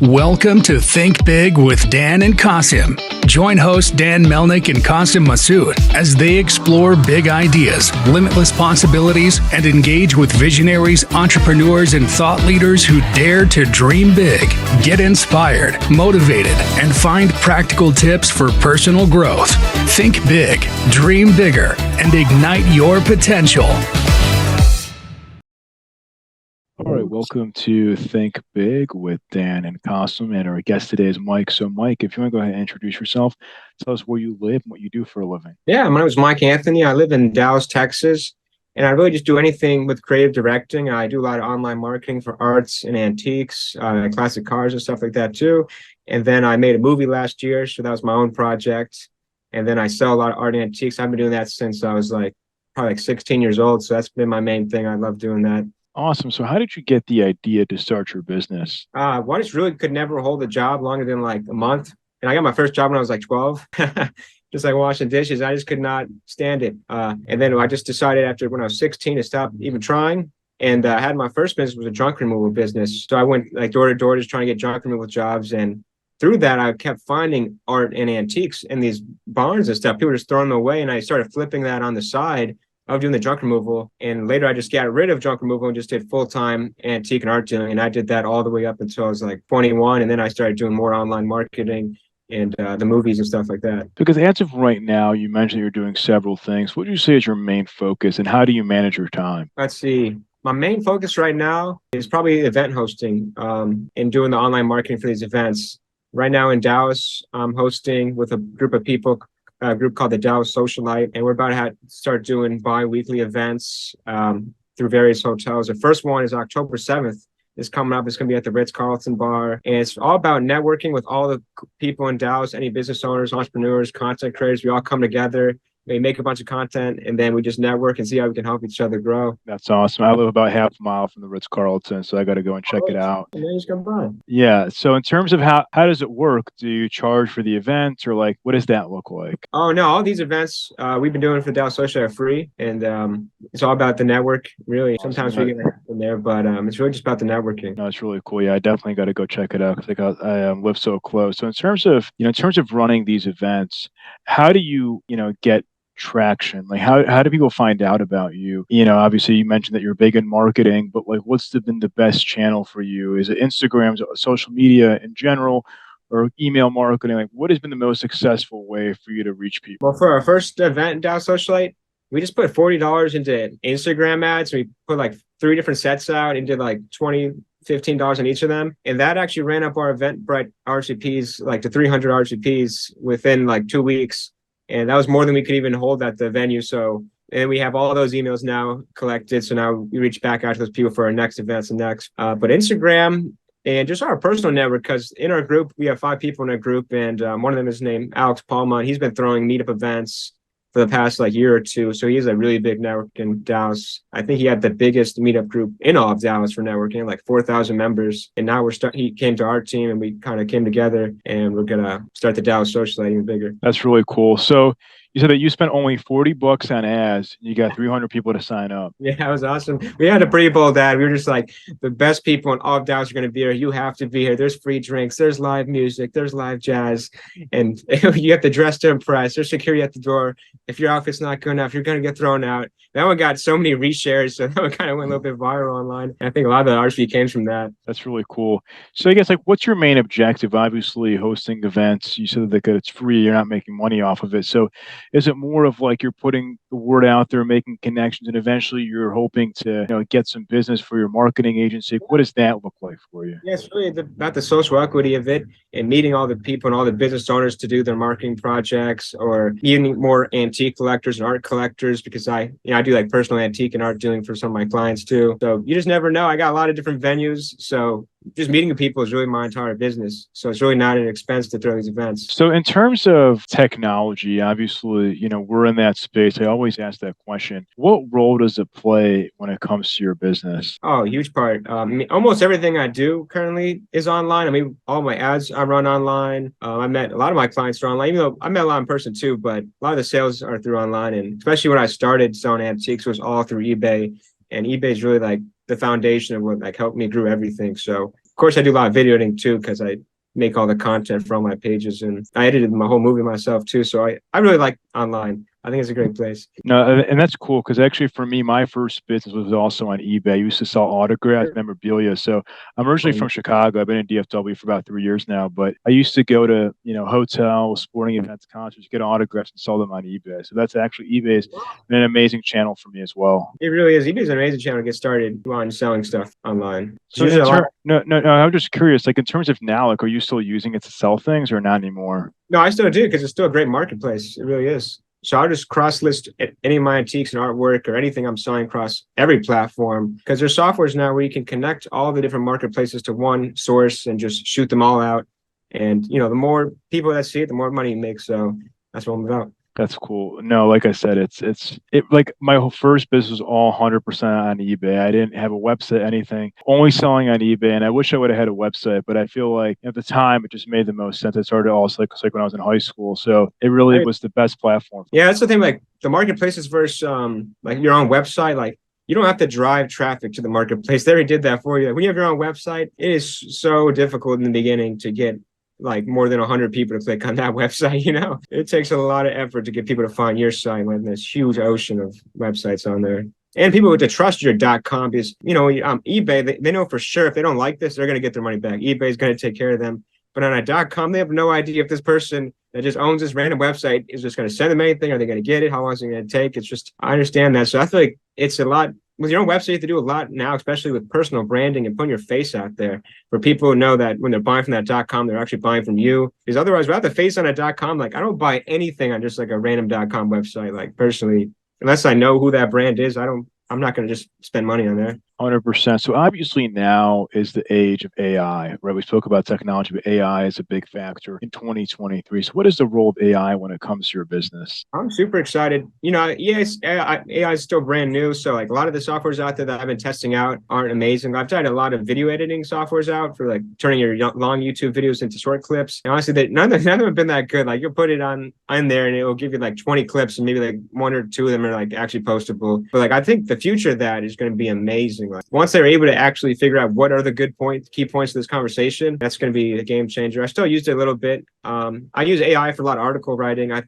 Welcome to Think Big with Dan and Qasim. Join hosts Dan Melnick and Qasim Masood as they explore big ideas, limitless possibilities, and engage with visionaries, entrepreneurs, and thought leaders who dare to dream big, get inspired, motivated, and find practical tips for personal growth. Think big, dream bigger, and ignite your potential. All right, welcome to Think Big with Dan and Qasim, and our guest today is Mike. So, Mike, if you want to go ahead and introduce yourself, tell us where you live and what you do for a living. Yeah, my name is Mike Anthony. I live in Dallas, Texas, and I really just do anything with creative directing. I do a lot of online marketing for arts and antiques, classic cars and stuff like that too. And then I made a movie last year, so that was my own project. And then I sell a lot of art and antiques. I've been doing that since I was probably 16 years old, so that's been my main thing. I love doing that. Awesome. So how did you get the idea to start your business? Well, I just really could never hold a job longer than a month. And I got my first job when I was 12, just washing dishes. I just could not stand it. And then I just decided after when I was 16 to stop even trying. And I had my first business was a junk removal business. So I went door to door just trying to get junk removal jobs. And through that, I kept finding art and antiques in these barns and stuff. People were just throwing them away. And I started flipping that on the side of doing the junk removal. And later I just got rid of junk removal and just did full-time antique and art dealing. And I did that all the way up until I was 21. And then I started doing more online marketing and the movies and stuff like that. Because as of right now, you mentioned you're doing several things. What do you say is your main focus and how do you manage your time? Let's see. My main focus right now is probably event hosting and doing the online marketing for these events. Right now in Dallas, I'm hosting with a group of people, a group called the Dallas Socialite, and we're about to start doing bi-weekly events through various hotels. The first one is October 7th. It's coming up. It's going to be at the Ritz-Carlton bar, and it's all about networking with all the people in Dallas, any business owners, entrepreneurs, content creators. We all come together. We make a bunch of content, and then we just network and see how we can help each other grow. That's awesome. I live about half a mile from the Ritz-Carlton, so I got to go and check it out. And then you just come by. Yeah. So in terms of how does it work? Do you charge for the events or what does that look like? Oh, no. All these events we've been doing for Dallas Socialite are free, and it's all about the network, really. Sometimes we get in there, but it's really just about the networking. No, it's really cool. Yeah, I definitely got to go check it out because I live so close. So in terms of running these events, how do you get traction? How do people find out about you? Obviously you mentioned that you're big in marketing, but what's been the best channel for you? Is it Instagram, social media in general, or email marketing? What has been the most successful way for you to reach people? Well, for our first event in Dallas Socialite, we just put $40 into Instagram ads. We put 3 different sets out and did $15 on each of them. And that actually ran up our Eventbrite RCPs to 300 RCPs within 2 weeks. And that was more than we could even hold at the venue. And we have all those emails now collected. So now we reach back out to those people for our next events and next. But Instagram and just our personal network, because in our group, we have 5 people in our group. And one of them is named Alex Palma. He's been throwing meetup events for the past year or two. So he has a really big network in Dallas. I think he had the biggest meetup group in all of Dallas for networking, 4,000 members. And now he came to our team and we kind of came together and we're going to start the Dallas Socialite even bigger. That's really cool. So you said that you spent only $40 on ads. You got 300 people to sign up. Yeah, that was awesome. We had a pretty bold ad. We were just the best people in all of Dallas are going to be here. You have to be here. There's free drinks. There's live music. There's live jazz. And you have to dress to impress. There's security at the door. If your outfit's not good enough, you're going to get thrown out. That one got so many reshares. So that one kind of went a little bit viral online. And I think a lot of the RSV came from that. That's really cool. So I guess what's your main objective? Obviously hosting events. You said that it's free. You're not making money off of it. So is it more of you're putting the word out there, making connections, and eventually you're hoping to get some business for your marketing agency? What does that look like for you? Yeah, it's really about the social equity of it and meeting all the people and all the business owners to do their marketing projects, or even more antique collectors and art collectors, because I do personal antique and art dealing for some of my clients too. So you just never know. I got a lot of different venues. So just meeting with people is really my entire business. So it's really not an expense to throw these events. So in terms of technology, obviously, we're in that space. I always ask that question. What role does it play when it comes to your business? Oh, a huge part. Almost everything I do currently is online. All my ads I run online. I met a lot of my clients through online, even though I met a lot in person too, but a lot of the sales are through online. And especially when I started selling antiques, it was all through eBay. And eBay is really the foundation of what helped me grow everything. So course, I do a lot of video editing too, because I make all the content for all my pages, and I edited my whole movie myself too. So I really like online. I think it's a great place. No, and that's cool because actually for me, my first business was also on eBay. I used to sell autographs, memorabilia. So I'm originally from Chicago. I've been in DFW for about 3 years now, but I used to go to, hotels, sporting events, concerts, get autographs and sell them on eBay. So that's actually eBay's been an amazing channel for me as well. It really is. eBay's an amazing channel to get started on selling stuff online. So no, I'm just curious, like in terms of now, like, are you still using it to sell things or not anymore? No, I still do because it's still a great marketplace. It really is. So I'll just cross list any of my antiques and artwork or anything I'm selling across every platform, because there's softwares now where you can connect all the different marketplaces to one source and just shoot them all out. And, the more people that see it, the more money you make. So that's what I'm about. That's cool. No, like I said, it like my whole first business was all 100% on eBay. I didn't have a website, anything, only selling on eBay. And I wish I would have had a website, but I feel like at the time it just made the most sense. I started also like when I was in high school. So it really was the best platform. Yeah, that's the thing. Like the marketplaces versus like your own website, like you don't have to drive traffic to the marketplace. They already did that for you. Like, when you have your own website, it is so difficult in the beginning to get like more than 100 people to click on that website. It takes a lot of effort to get people to find your site when there's huge ocean of websites on there. And people to trust your .com because, eBay, they know for sure if they don't like this, they're going to get their money back. eBay is going to take care of them. But on a .com, they have no idea if this person that just owns this random website is just going to send them anything. Are they going to get it? How long is it going to take? It's just, I understand that. So I feel like it's a lot. With your own website, you have to do a lot now, especially with personal branding and putting your face out there for people who know that when they're buying from that .com, they're actually buying from you. Because otherwise, without the face on a .com, like I don't buy anything on just like a random .com website. Like personally, unless I know who that brand is, I'm not going to just spend money on there. 100%. So obviously now is the age of AI, right? We spoke about technology, but AI is a big factor in 2023. So what is the role of AI when it comes to your business? I'm super excited. AI is still brand new. So like a lot of the softwares out there that I've been testing out aren't amazing. I've tried a lot of video editing softwares out for like turning your long YouTube videos into short clips. And honestly, none of them have been that good. Like you'll put it on there and it will give you like 20 clips and maybe like one or two of them are like actually postable. But like I think the future of that is going to be amazing. Like once they're able to actually figure out what are the key points of this conversation, that's going to be a game changer. I still used it a little bit. I use AI for a lot of article writing. I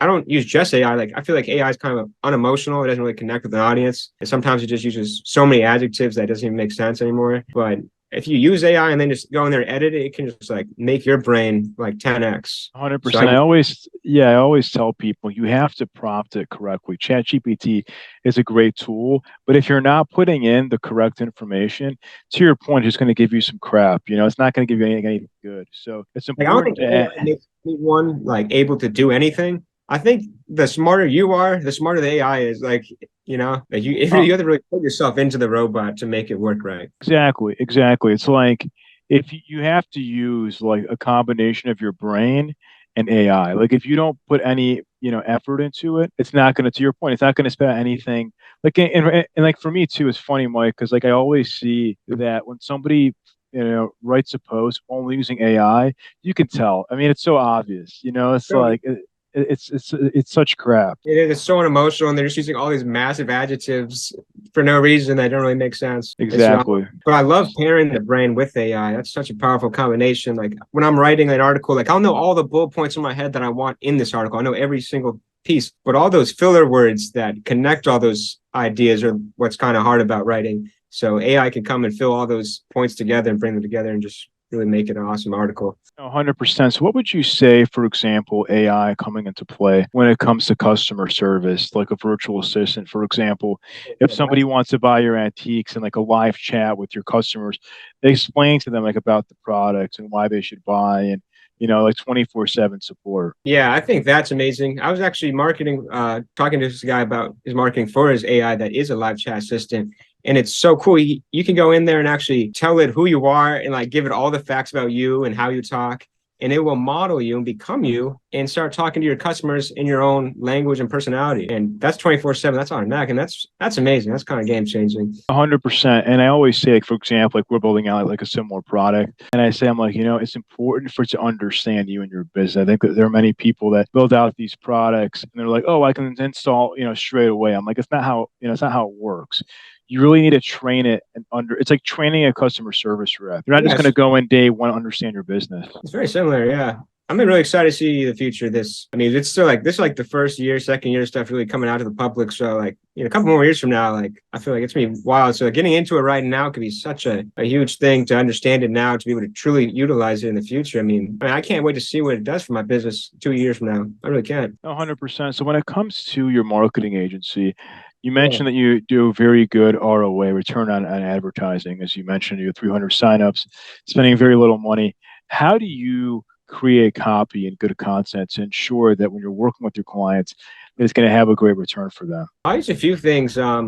don't use just AI. Like I feel like AI is kind of unemotional. It doesn't really connect with the audience. And sometimes it just uses so many adjectives that it doesn't even make sense anymore. But if you use AI and then just go in there and edit it, it can just like make your brain like 10x. 100%. I always tell people you have to prompt it correctly. ChatGPT is a great tool, but if you're not putting in the correct information, to your point, it's going to give you some crap. It's not going to give you anything good. So it's important to AI makes anyone like able to do anything. I think the smarter you are, the smarter the AI is. Like, you have to really put yourself into the robot to make it work right. Exactly. It's like if you have to use like a combination of your brain and AI. Like if you don't put any effort into it, it's not going to your point, it's not going to spend anything. Like and like for me too, it's funny, Mike, because like I always see that when somebody writes a post only using AI, you can tell. I mean, it's so obvious. It's like. It's such crap. It's so unemotional, and they're just using all these massive adjectives for no reason that don't really make sense. Exactly. But I love pairing the brain with AI. That's such a powerful combination. Like when I'm writing an article, like I'll know all the bullet points in my head that I want in this article. I know every single piece, but all those filler words that connect all those ideas are what's kind of hard about writing. So AI can come and fill all those points together and bring them together and just really make it an awesome article. 100%. So what would you say, for example, AI coming into play when it comes to customer service, like a virtual assistant, for example, if somebody wants to buy your antiques and like a live chat with your customers, they explain to them like about the products and why they should buy and like 24/7 support. Yeah, I think that's amazing. I was actually talking to this guy about his marketing for his AI that is a live chat assistant. And it's so cool. You can go in there and actually tell it who you are and like give it all the facts about you and how you talk. And it will model you and become you and start talking to your customers in your own language and personality. And that's 24/7. That's automatic. And that's amazing. That's kind of game changing. 100%. And I always say, like, for example, like we're building out like a similar product. And I say, I'm like, it's important for it to understand you and your business. I think that there are many people that build out these products and they're like, oh, I can install, straight away. I'm like, it's not how it works. you really need to train it and it's like training a customer service rep. You're not just Yes, going to go in day one, understand your business. it's very similar. Yeah. I'm really excited to see the future of this. I mean, it's still like this is like the first year, second year stuff really coming out to the public. So like, a couple more years from now, like I feel like it's gonna be wild. So getting into it right now could be such a huge thing to understand it now, to be able to truly utilize it in the future. I can't wait to see what it does for my business 2 years from now. I really can't. 100%. So when it comes to your marketing agency, you mentioned that you do very good ROA, return on advertising. As you mentioned, you have 300 signups, spending very little money. How do you create copy and good content to ensure that when you're working with your clients, that it's going to have a great return for them? I use a few things. I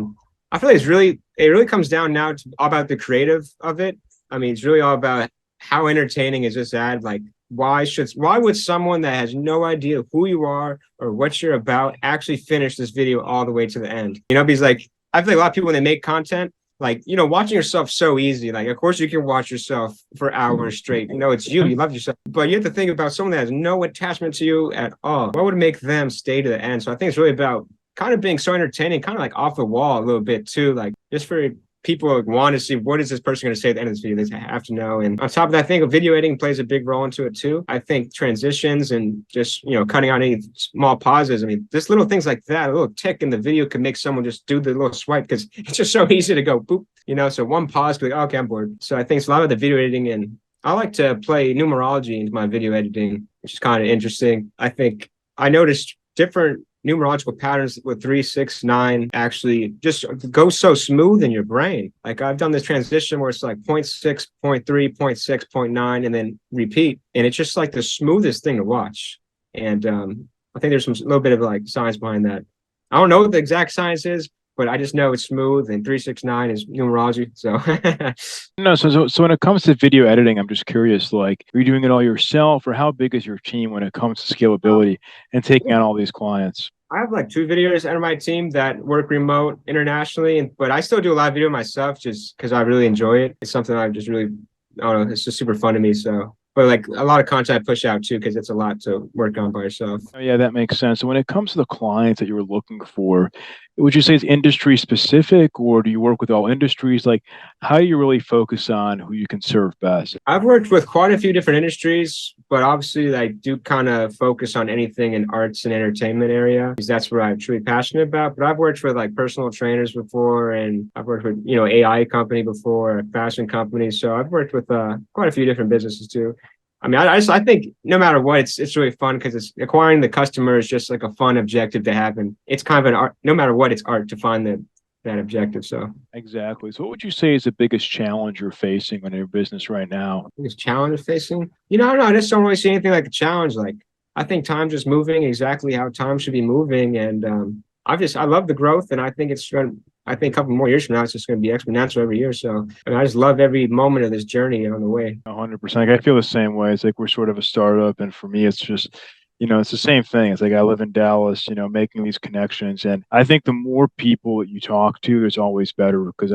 feel like it really comes down now to all about the creative of it. It's really all about how entertaining is this ad? Like, why would someone that has no idea who you are or what you're about actually finish this video all the way to the end? Because like I feel like a lot of people when they make content, like, watching yourself so easy. Like, of course you can watch yourself for hours straight. It's you love yourself, but you have to think about someone that has no attachment to you at all. What would make them stay to the end? So I think it's really about kind of being so entertaining, kind of like off the wall a little bit too, like just for people want to see what is this person going to say at the end of this video. They have to know. And on top of that, I think video editing plays a big role into it too. I think transitions and just, cutting out any small pauses. Just little things like that, a little tick in the video could make someone just do the little swipe because it's just so easy to go boop, so one pause could be like, okay, I'm bored. So I think it's a lot of the video editing, and I like to play numerology into my video editing, which is kind of interesting. I think I noticed different numerological patterns with 3, 6, 9 actually just go so smooth in your brain. Like I've done this transition where it's like 0.6, 0.3, 0.6, 0.9, and then repeat. And it's just like the smoothest thing to watch. And I think there's a little bit of like science behind that. I don't know what the exact science is, but I just know it's smooth, and 369 is numerology. So No, so when it comes to video editing, I'm just curious, like, are you doing it all yourself, or how big is your team when it comes to scalability and taking on all these clients? I have like 2 videos under my team that work remote internationally, but I still do a lot of video myself just because I really enjoy it. It's something I just really, I don't know, it's just super fun to me. So, but like a lot of content I push out too, because it's a lot to work on by yourself. Oh, yeah, that makes sense. So when it comes to the clients that you were looking for, would you say it's industry specific, or do you work with all industries? Like, how do you really focus on who you can serve best? I've worked with quite a few different industries, but obviously I do kind of focus on anything in arts and entertainment area because that's what I'm truly passionate about. But I've worked with like personal trainers before, and I've worked with, AI company before, a fashion company. So I've worked with quite a few different businesses too. I think no matter what, it's really fun because it's acquiring the customer is just like a fun objective to have, and it's kind of an art. No matter what, it's art to find that objective. So Exactly. So what would you say is the biggest challenge you're facing in your business right now? biggest challenge of facing, I don't know. I just don't really see anything like a challenge. Like I think time's just moving exactly how time should be moving, and I love the growth, and I think I think a couple more years from now, it's just going to be exponential every year. So I just love every moment of this journey on the way. 100%. Like, I feel the same way. It's like we're sort of a startup, and for me, it's just, it's the same thing. It's like I live in Dallas, making these connections, and I think the more people that you talk to, there's always better because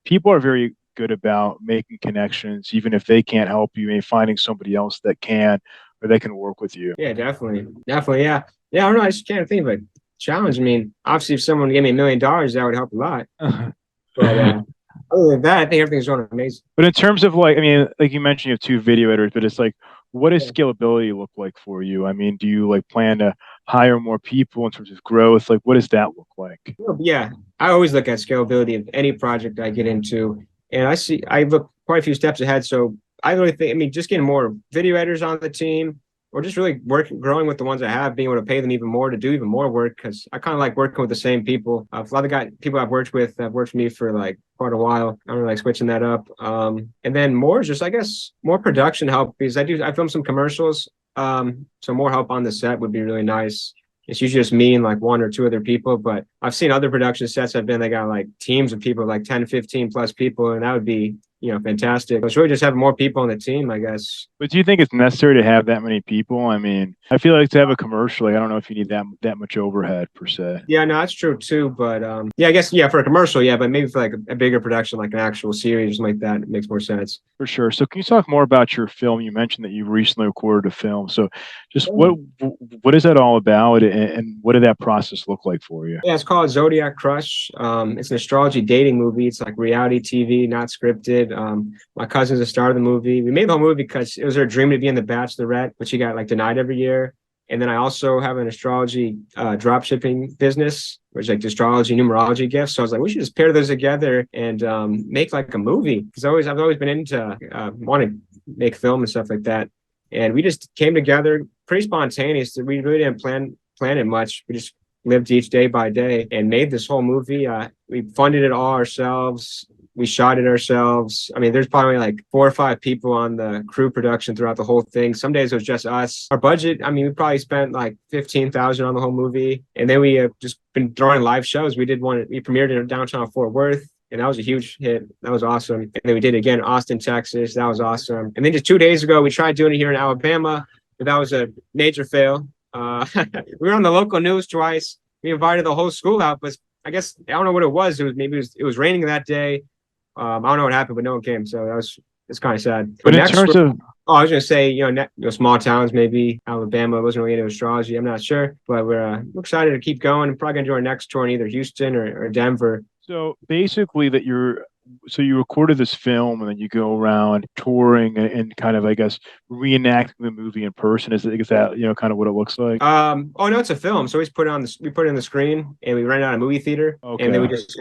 people are very good about making connections, even if they can't help you, and finding somebody else that can or they can work with you. Yeah, definitely, yeah. I don't know. I just can't think of a challenge. Obviously, if someone gave me $1 million, that would help a lot. But other than that, I think everything's going amazing. But in terms of like you mentioned, you have 2 video editors, but it's like, what does scalability look like for you? Do you like plan to hire more people in terms of growth? Like, what does that look like? Yeah, I always look at scalability of any project I get into, and I look quite a few steps ahead. So I really think, just getting more video editors on the team, or just really growing with the ones I have, being able to pay them even more to do even more work, because I kind of like working with the same people. A lot of people I've worked with have worked for me for like quite a while. I don't really like switching that up. And then more just, I guess, more production help, because I film some commercials. So more help on the set would be really nice. It's usually just me and like 1 or 2 other people, but I've seen other production sets they got like teams of people, like 10, 15 plus people, and that would be fantastic. It's really just having more people on the team, I guess. But do you think it's necessary to have that many people? I mean, I feel like to have a commercial, like, I don't know if you need that much overhead per se. Yeah, no, that's true too. But yeah, I guess for a commercial, yeah, but maybe for like a bigger production, like an actual series or something like that, it makes more sense. For sure. So can you talk more about your film? You mentioned that you recently recorded a film. So just what is that all about, and what did that process look like for you? Yeah, it's called Zodiac Crush. It's an astrology dating movie. It's like reality TV, not scripted. My cousin's the star of the movie. We made the whole movie because it was her dream to be in The Bachelorette, but she got like denied every year. And then I also have an astrology drop shipping business, which is like astrology, numerology gifts. So I was like, we should just pair those together and make like a movie. Because I've always been into want to make film and stuff like that. And we just came together pretty spontaneous. We really didn't plan it much. We just lived each day by day and made this whole movie. We funded it all ourselves. We shot it ourselves. I mean, there's probably like 4 or 5 people on the crew production throughout the whole thing. Some days it was just us. Our budget, I mean, we probably spent like $15,000 on the whole movie. And then we have just been throwing live shows. We premiered in downtown Fort Worth. And that was a huge hit. That was awesome. And then we did it again in Austin, Texas. That was awesome. And then just 2 days ago, we tried doing it here in Alabama. But that was a major fail. We were on the local news twice. We invited the whole school out, but I guess I don't know what it was. It was raining that day. I don't know what happened, but no one came. So it's kind of sad. But in terms of, I was gonna say, small towns, maybe Alabama wasn't really into astrology. I'm not sure, but we're excited to keep going. Probably gonna do our next tour in either Houston or Denver. so basically so you recorded this film and then you go around touring and kind of, I guess, reenacting the movie in person. Is that kind of what it looks like? Oh no, it's a film. So we put it on the screen and we rent out a movie theater. Okay. And then we just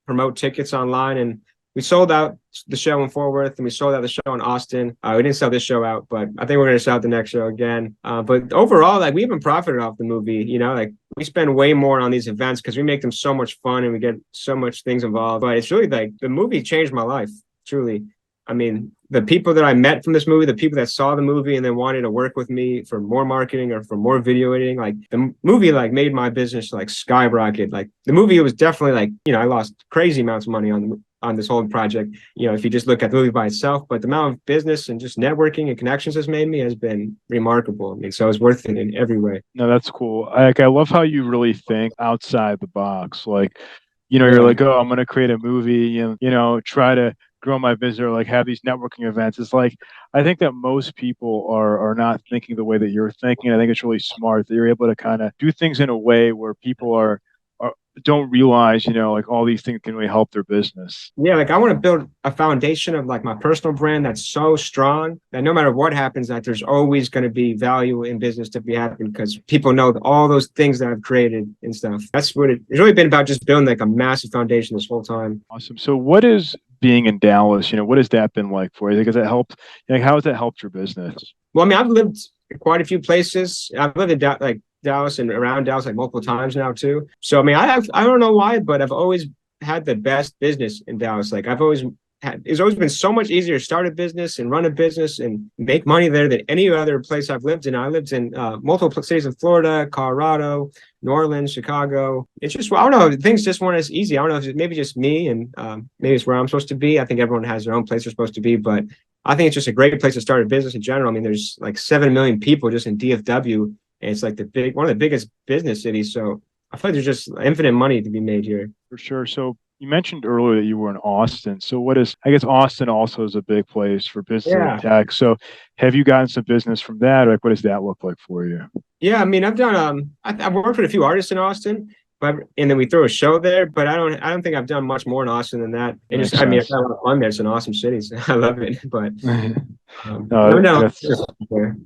promote tickets online, and we sold out the show in Fort Worth and we sold out the show in Austin. We didn't sell this show out, but I think we're going to sell out the next show again. But overall, like, we haven't profited off the movie, like we spend way more on these events because we make them so much fun and we get so much things involved. But it's really like the movie changed my life, truly. I mean, the people that I met from this movie, the people that saw the movie and then wanted to work with me for more marketing or for more video editing, like the movie like made my business like skyrocket. Like the movie was definitely like, I lost crazy amounts of money on this whole project, if you just look at the movie by itself, but the amount of business and just networking and connections has made me has been remarkable. I mean, so it's worth it in every way. No, that's cool. I love how you really think outside the box. Like, you're like, oh, I'm going to create a movie and, try to grow my business or like have these networking events. It's like, I think that most people are not thinking the way that you're thinking. I think it's really smart that you're able to kind of do things in a way where people don't realize, like all these things can really help their business. Yeah, like I want to build a foundation of like my personal brand that's so strong that no matter what happens, that there's always going to be value in business to be happening because people know all those things that I've created and stuff. That's what it's really been about, just building like a massive foundation this whole time. Awesome. So what is being in Dallas, what has that been like for you? Because it helped, how has that helped your business? Well, I mean, I've lived in quite a few places. I've lived in Dallas and around Dallas like multiple times now too. So I mean, I don't know why, but I've always had the best business in Dallas. Like it's always been so much easier to start a business and run a business and make money there than any other place I've lived in. I lived in multiple cities in Florida, Colorado, New Orleans, Chicago. It's just, I don't know, things just weren't as easy. I don't know if it's maybe just me and maybe it's where I'm supposed to be. I think everyone has their own place they're supposed to be, but I think it's just a great place to start a business in general. I mean, there's like 7 million people just in DFW. And it's like one of the biggest business cities. So I feel like there's just infinite money to be made here. For sure. So you mentioned earlier that you were in Austin. So I guess Austin also is a big place for business and tech. So have you gotten some business from that? Or like, what does that look like for you? Yeah, I mean, I've done, I've worked with a few artists in Austin, and then we throw a show there, but I don't think I've done much more in Austin than that. And just, I mean, I've had a lot of fun there. It's an awesome city. So I love it, but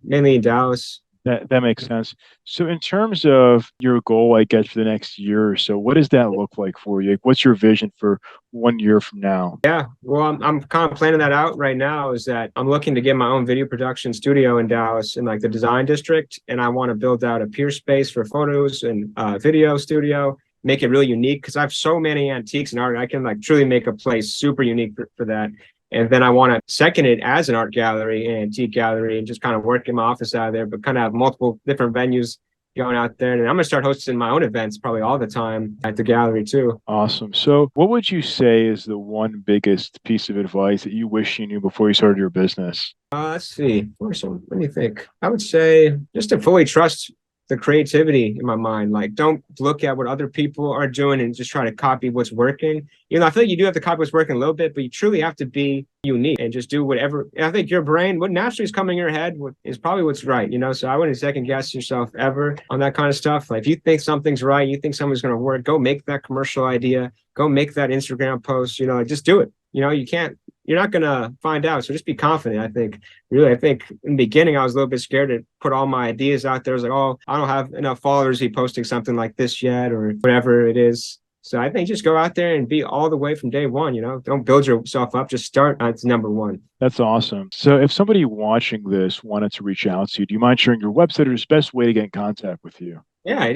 mainly in Dallas. That makes sense. So in terms of your goal, I guess, for the next year or so, what does that look like for you? Like, what's your vision for 1 year from now? Yeah, well, I'm kind of planning that out right now. Is that I'm looking to get my own video production studio in Dallas in like the design district. And I want to build out a peer space for photos and video studio, make it really unique because I have so many antiques and art. I can like truly make a place super unique for that. And then I want to second it as an art gallery and antique gallery and just kind of work in my office out of there, but kind of have multiple different venues going out there. And I'm going to start hosting my own events probably all the time at the gallery too. Awesome. So what would you say is the one biggest piece of advice that you wish you knew before you started your business? Let's see. Let me think. I would say just to fully trust the creativity in my mind. Like, don't look at what other people are doing and just try to copy what's working. You know, I feel like you do have to copy what's working a little bit, but you truly have to be unique and just do whatever. I think your brain, what naturally is coming in your head is probably what's right, you know? So I wouldn't second guess yourself ever on that kind of stuff. Like, if you think something's right, you think something's going to work, go make that commercial idea, go make that Instagram post, you know, just do it. You know, you're not going to find out. So just be confident. I think in the beginning, I was a little bit scared to put all my ideas out there. I was like, oh, I don't have enough followers to be posting something like this yet or whatever it is. So I think just go out there and be all the way from day one, you know, don't build yourself up, just start at number one. That's awesome. So if somebody watching this wanted to reach out to you, do you mind sharing your website or the best way to get in contact with you? Yeah,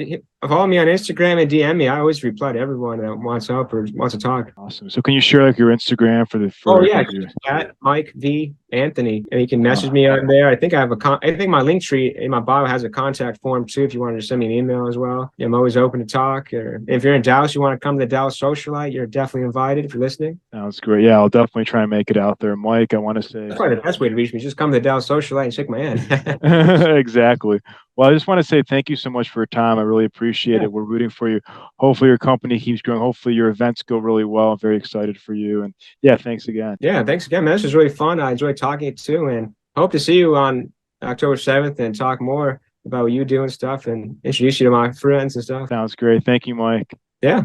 follow me on Instagram and DM me. I always reply to everyone that wants help or wants to talk. Awesome. So can you share like your Instagram Oh yeah, at Mike V Anthony, and you can message me on there. I think I think my link tree in my bio has a contact form too. If you wanted to send me an email as well, I'm always open to talk. Or if you're in Dallas, you want to come to the Dallas Socialite, you're definitely invited if you're listening. Sounds great. Yeah, I'll definitely try and make it out there, Mike. I want to say that's probably the best way to reach me. Just come to the Dallas Socialite and shake my hand. Exactly. Well, I just want to say thank you so much for your time. I really appreciate it. We're rooting for you. Hopefully your company keeps growing. Hopefully your events go really well. I'm very excited for you. And yeah, thanks again. Yeah, thanks again, man. This was really fun. I enjoyed talking too, and hope to see you on October 7th and talk more about what you do and stuff and introduce you to my friends and stuff. Sounds great. Thank you, Mike. Yeah.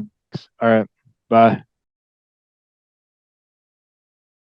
All right. Bye.